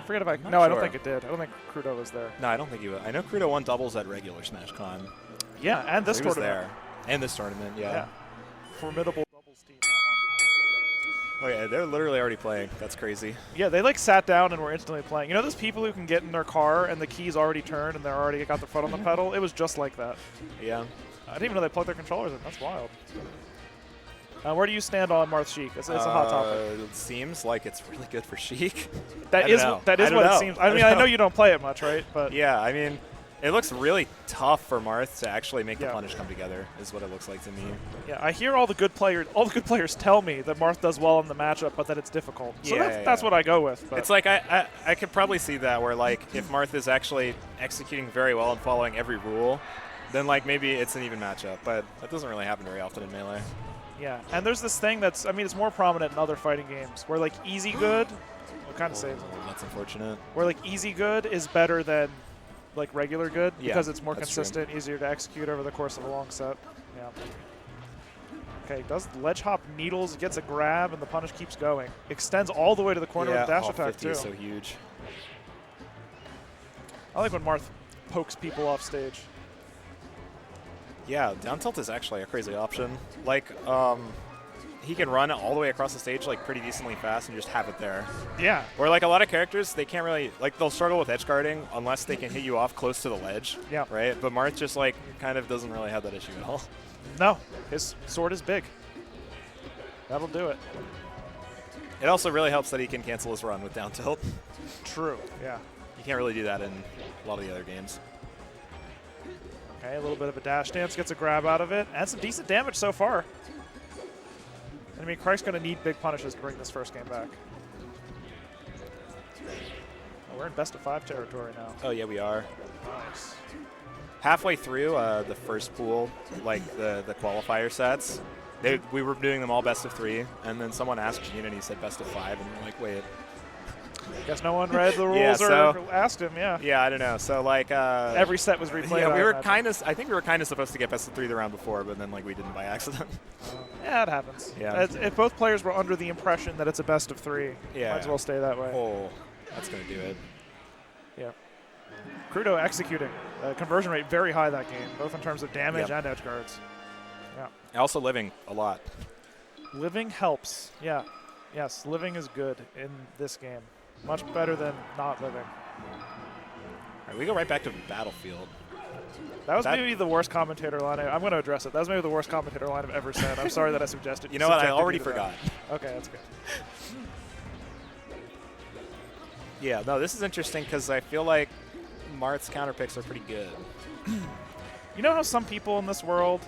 forget if I. not No, I don't sure. think it did. I don't think Krudo was there. No, I don't think he was. I know Krudo won doubles at regular Smash Con. Yeah, and this So he was tournament. there. And this tournament, yeah. Formidable doubles team, that Oh yeah, they're literally already playing. That's crazy. one. Yeah, they like sat down and were instantly playing. You know those people who can get in their car and the key's already turned and they're already got their foot on the pedal? It was just like that. Yeah. I didn't even know they plugged their controllers in. That's wild. Where do you stand on Marth Sheik? It's a hot topic. It seems like it's really good for Sheik. That is what it seems. I mean, I know you don't play it much, right? But yeah, I mean, it looks really tough for Marth to actually make the Yeah. punish come together, is what it looks like to me. yeah, I hear all the good players tell me that Marth does well in the matchup, but that it's difficult. So that's what I go with. But It's like I could probably see that where like if Marth is actually executing very well and following every rule, then like maybe it's an even matchup. But that doesn't really happen very often in Melee. yeah, and there's this thing that's, I mean, it's more prominent in other fighting games where like easy good, what kind of saves? That's unfortunate. Where like easy good is better than like regular good Yeah, because it's more that's consistent, easier to execute over the course of a long set. Yeah. Okay, does ledge hop needles, gets a grab, and the punish keeps going. Extends all the way to the corner with dash attack 50 too. is so huge. I like when Marth pokes people off stage. Yeah, down tilt is actually a crazy option. Like, he can run all the way across the stage like pretty decently fast and just have it there. Yeah. Or like a lot of characters, they can't really, like they'll struggle with edge guarding unless they can hit you off close to the ledge. Yeah. Right? But Marth just like kind of doesn't really have that issue at all. No, his sword is big. That'll do it. It also really helps that he can cancel his run with down tilt. True, yeah. You can't really do that in a lot of the other games. Okay, a little bit of a dash dance, gets a grab out of it, and some decent damage so far. I mean, Khryke's going to need big punishes to bring this first game back. Oh, we're in best of 5 territory now. Oh yeah, we are. Nice. Halfway through the first pool, like the qualifier sets, we were doing them all best of 3, and then someone asked Gene and he said best of 5, and we're like, wait. Guess no one read the rules Yeah, so- or asked him, yeah. Yeah, I don't know. So like Every set was replayed. yeah, I we were imagine. kind of. I think we were kind of supposed to get best of 3 the round before, but then like we didn't by accident. Yeah, it happens. Yeah. If both players were under the impression that it's a best of 3, Yeah. might as well stay that way. Oh, that's gonna do it. Yeah. Krudo executing. Conversion rate very high that game, both in terms of damage Yep. and edge guards. Yeah. Also living a lot. Living helps. Yeah. Yes, living is good in this game. Much better than not living. All right, we go right back to Battlefield. That was maybe the worst commentator line. I'm going to address it. That was maybe the worst commentator line I've ever said. I'm sorry that I suggested. You know what? I subjected already you to that. forgot. Okay, that's good. Yeah, no, this is interesting because I feel like Marth's counter picks are pretty good. You know how some people in this world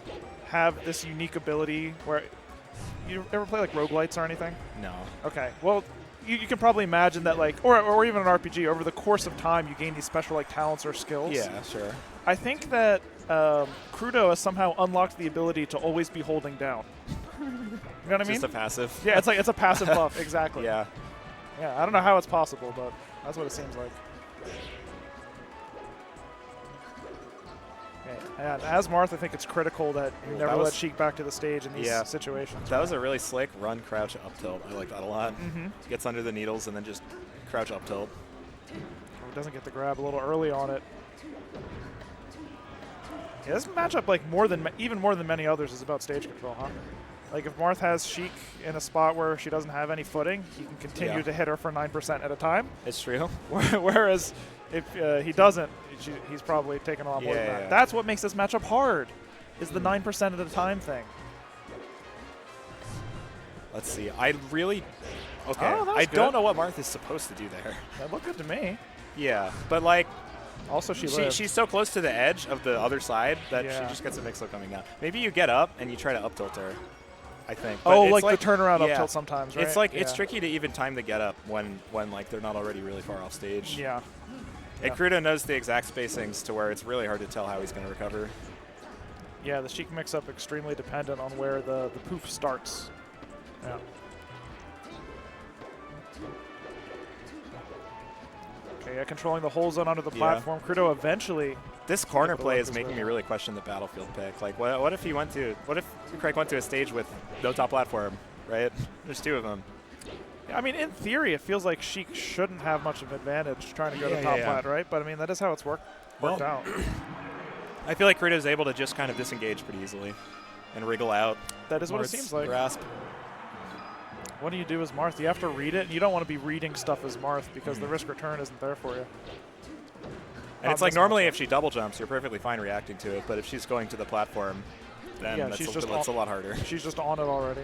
have this unique ability where you ever play like roguelites or anything? No. Okay. Well, you can probably imagine that, like, or even an RPG, over the course of time, you gain these special like talents or skills. Yeah, sure. I think that Krudo has somehow unlocked the ability to always be holding down. You know what I mean? Just a passive. Yeah, it's a passive buff, exactly. Yeah. Yeah, I don't know how it's possible, but that's what it seems like. Okay. And as Marth, I think it's critical that you never let Sheik back to the stage in these situations. That was a really slick run, crouch, up tilt. I like that a lot. Mm-hmm. Gets under the needles and then just crouch, up tilt. Oh, doesn't get the grab a little early on it. Yeah, this matchup, like even more than many others, is about stage control, huh? Like if Marth has Sheik in a spot where she doesn't have any footing, he can continue to hit her for 9% at a time. It's true. Whereas if he doesn't, he's probably taking a lot more than that. Yeah. That's what makes this matchup hard, is the 9% at a time thing. Let's see. I really... Okay. Oh, that was I good. don't know what Marth is supposed to do there. That looked good to me. Yeah, but like... Also, lived. She's so close to the edge of the other side that Yeah. she just gets a mix-up coming down. Maybe you get up and you try to up tilt her, I think. Oh, But it's like the turnaround up tilt sometimes, right? It's like it's Yeah. tricky to even time the get up when like they're not already really far off stage. Yeah. And Krudo knows the exact spacings to where it's really hard to tell how he's going to recover. Yeah, the Sheik mix-up extremely dependent on where the poof starts. Yeah. Okay, controlling the whole zone under the platform. Krudo eventually... This corner play is as making well. me really question the Battlefield pick. Like, what if Khryke went to a stage with no top platform, right? There's 2 of them. I mean, in theory, it feels like Sheik shouldn't have much of an advantage trying to go to top flat, right? But I mean, that is how it's worked out. I feel like Krudo's able to just kind of disengage pretty easily and wriggle out. That is what it seems like. Grasp. What do you do as Marth? You have to read it, and you don't want to be reading stuff as Marth because the risk return isn't there for you. And it's like normally if she double jumps, you're perfectly fine reacting to it, but if she's going to the platform, then that's a lot harder. She's just on it already.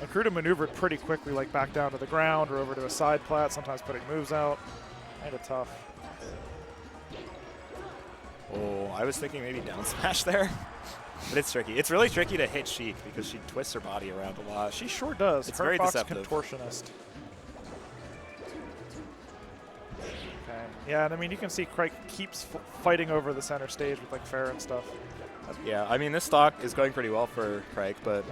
And Krudo maneuvered pretty quickly, like back down to the ground or over to a side plat, sometimes putting moves out. Kind of tough. Oh, I was thinking maybe down smash there. But it's tricky. It's really tricky to hit Sheik because she twists her body around a lot. She sure does. It's very deceptive. Contortionist. Okay. Yeah, and I mean, you can see Khryke keeps fighting over the center stage with like fair and stuff. Yeah, I mean, this stock is going pretty well for Khryke, but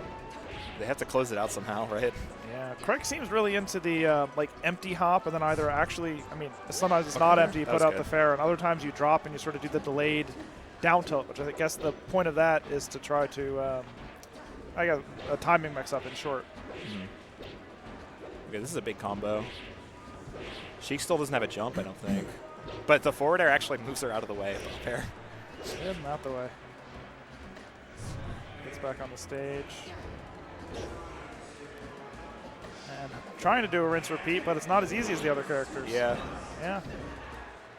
they have to close it out somehow, right? Yeah, Khryke seems really into the like empty hop, and then either actually, I mean, sometimes it's not empty, you put out the fair, and other times you drop and you sort of do the delayed down tilt, which I guess the point of that is to try to, I got a timing mix up in short. Okay, this is a big combo. Sheik still doesn't have a jump, I don't think. But the forward air actually moves her out of the way. Fair. Getting out the way. Gets back on the stage. And trying to do a rinse repeat, but it's not as easy as the other characters. Yeah. Yeah.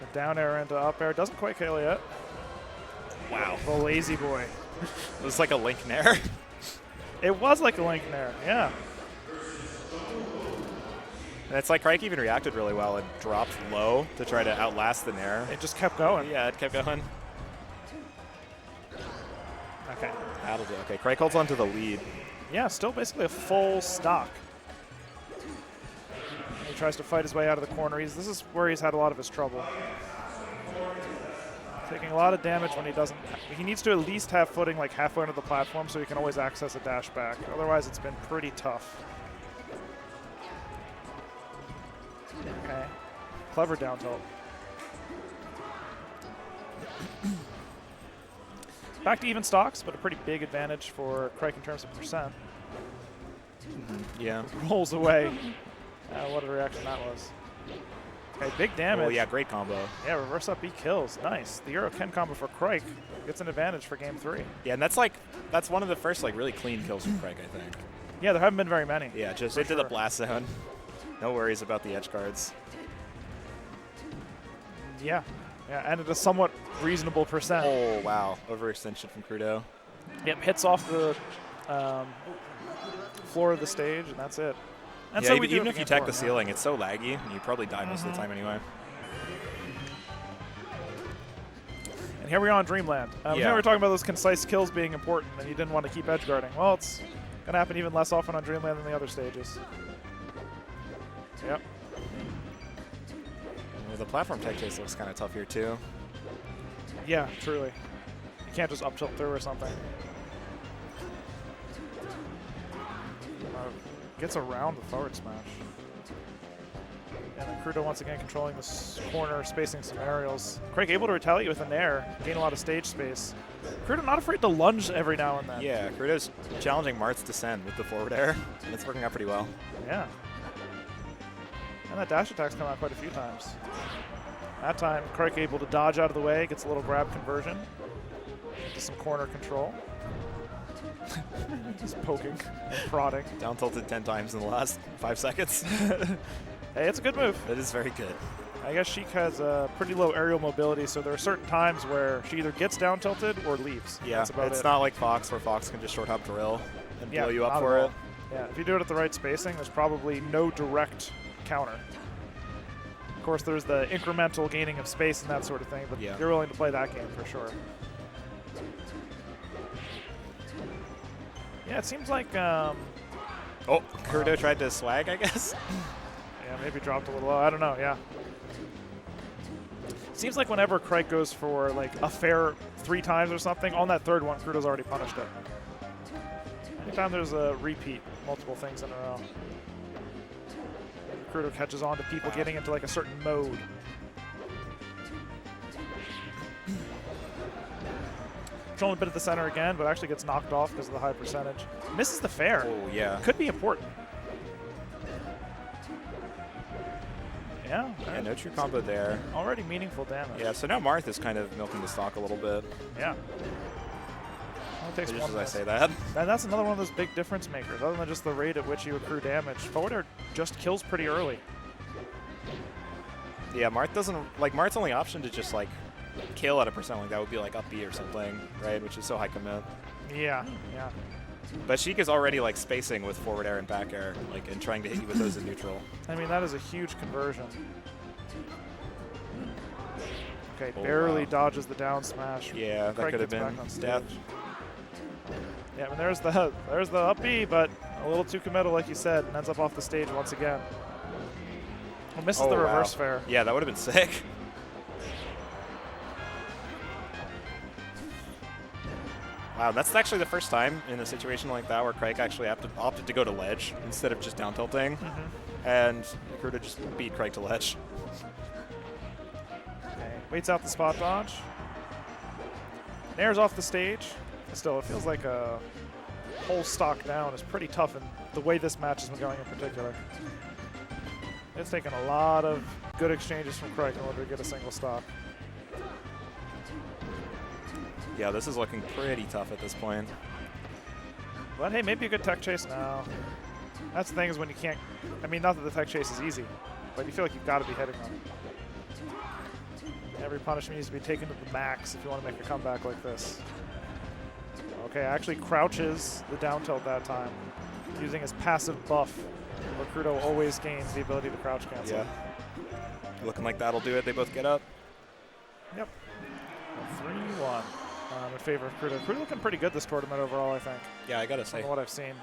The down air into up air doesn't quite kill yet. Wow. The lazy boy. It was like a link nair. It was like a link nair, yeah. And it's like Khryke even reacted really well and dropped low to try to outlast the nair. It just kept going. Yeah, it kept going. Okay. That'll do. Okay, Khryke holds on to the lead. Yeah, still basically a full stock. He tries to fight his way out of the corner. This is where he's had a lot of his trouble. Taking a lot of damage when he doesn't. He needs to at least have footing like halfway into the platform so he can always access a dash back. Otherwise, it's been pretty tough. Okay. Clever down tilt. Back to even stocks, but a pretty big advantage for Khryke in terms of percent. Yeah. Rolls away. What a reaction that was. Okay, big damage. Oh, yeah, great combo. Yeah, reverse up B kills. Nice. The Euro Ken combo for Khryke gets an advantage for game 3. Yeah, and that's one of the first really clean kills from Khryke, I think. Yeah, there haven't been very many. Yeah, just into the blast zone. No worries about the edge guards. Yeah. Yeah, and at a somewhat reasonable percent. Oh, wow. Overextension from Krudo. Yep, hits off the floor of the stage, and that's it. And yeah, so even if you tech the ceiling, it's so laggy, and you probably die most of the time anyway. And here we are on Dreamland. Here we're talking about those concise kills being important, and you didn't want to keep edge guarding. Well, it's going to happen even less often on Dreamland than the other stages. Yep. The platform tech chase looks kind of tough here, too. Yeah, truly. You can't just up tilt through or something. Gets around the forward smash. And then Krudo once again controlling this corner, spacing some aerials. Khryke able to retaliate with an air, gain a lot of stage space. Krudo not afraid to lunge every now and then. Yeah, Krudo's challenging Marth's descent with the forward air, and it's working out pretty well. Yeah. And that dash attack's come out quite a few times. That time, Khryke able to dodge out of the way, gets a little grab conversion. Into some corner control. Just poking and prodding. Down tilted 10 times in the last 5 seconds. Hey, it's a good move. It is very good. I guess Sheik has pretty low aerial mobility, so there are certain times where she either gets down tilted or leaves. Yeah, that's about it's it. not like Fox, where Fox can just short hop drill and blow you up for it. Yeah, if you do it at the right spacing, there's probably no direct counter. Of course, there's the incremental gaining of space and that sort of thing, but you're willing to play that game for sure. Yeah, it seems like... oh, Krudo tried to swag, I guess? Yeah, maybe dropped a little low. I don't know, yeah. Seems like whenever Khryke goes for like a fair 3 times or something, on that third one, Krudo's already punished it. Anytime there's a repeat, multiple things in a row. Krudo catches on to people getting into like a certain mode. Controlling a bit at the center again, but actually gets knocked off because of the high percentage. Misses the fair. Oh, yeah. Could be important. Yeah, no true combo there. Already meaningful damage. Yeah, so now Marth is kind of milking the stock a little bit. Yeah. Only takes Just one as I miss. say that. And that's another one of those big difference makers. Other than just the rate at which you accrue damage, forward air just kills pretty early. Yeah, Marth doesn't, like, Marth's only option to just, like, kill at a percent like that would be, like, up B or something, right? Which is so high commit. Yeah, yeah. But Sheik is already, like, spacing with forward air and back air, like, and trying to hit you with those in neutral. I mean, that is a huge conversion. Okay, Oh, barely wow. dodges the down smash. Yeah, that Khryke could have gets been back on stage. death. Yeah, I mean, there's the up B, but a little too committal, like you said, and ends up off the stage once again. Well, misses the reverse fair. Yeah, that would have been sick. Wow, that's actually the first time in a situation like that where Khryke actually opted to go to ledge instead of just down tilting. And Krudo just beat Khryke to ledge. Okay, waits out the spot dodge. Nair's off the stage. Still, it feels like a whole stock down is pretty tough in the way this match has been going in particular. It's taken a lot of good exchanges from Khryke in order to get a single stock. Yeah, this is looking pretty tough at this point. But hey, maybe a good tech chase now. That's the thing is when you can't, I mean, not that the tech chase is easy, but you feel like you've got to be hitting them. Every punishment needs to be taken to the max if you want to make a comeback like this. Okay, actually crouches the down tilt that time, using his passive buff, where Krudo always gains the ability to crouch cancel. Yeah. Looking like that'll do it. They both get up. Yep. 3-1 in favor of Krudo. Krudo looking pretty good this tournament overall, I think, Yeah, I gotta say. from what I've seen.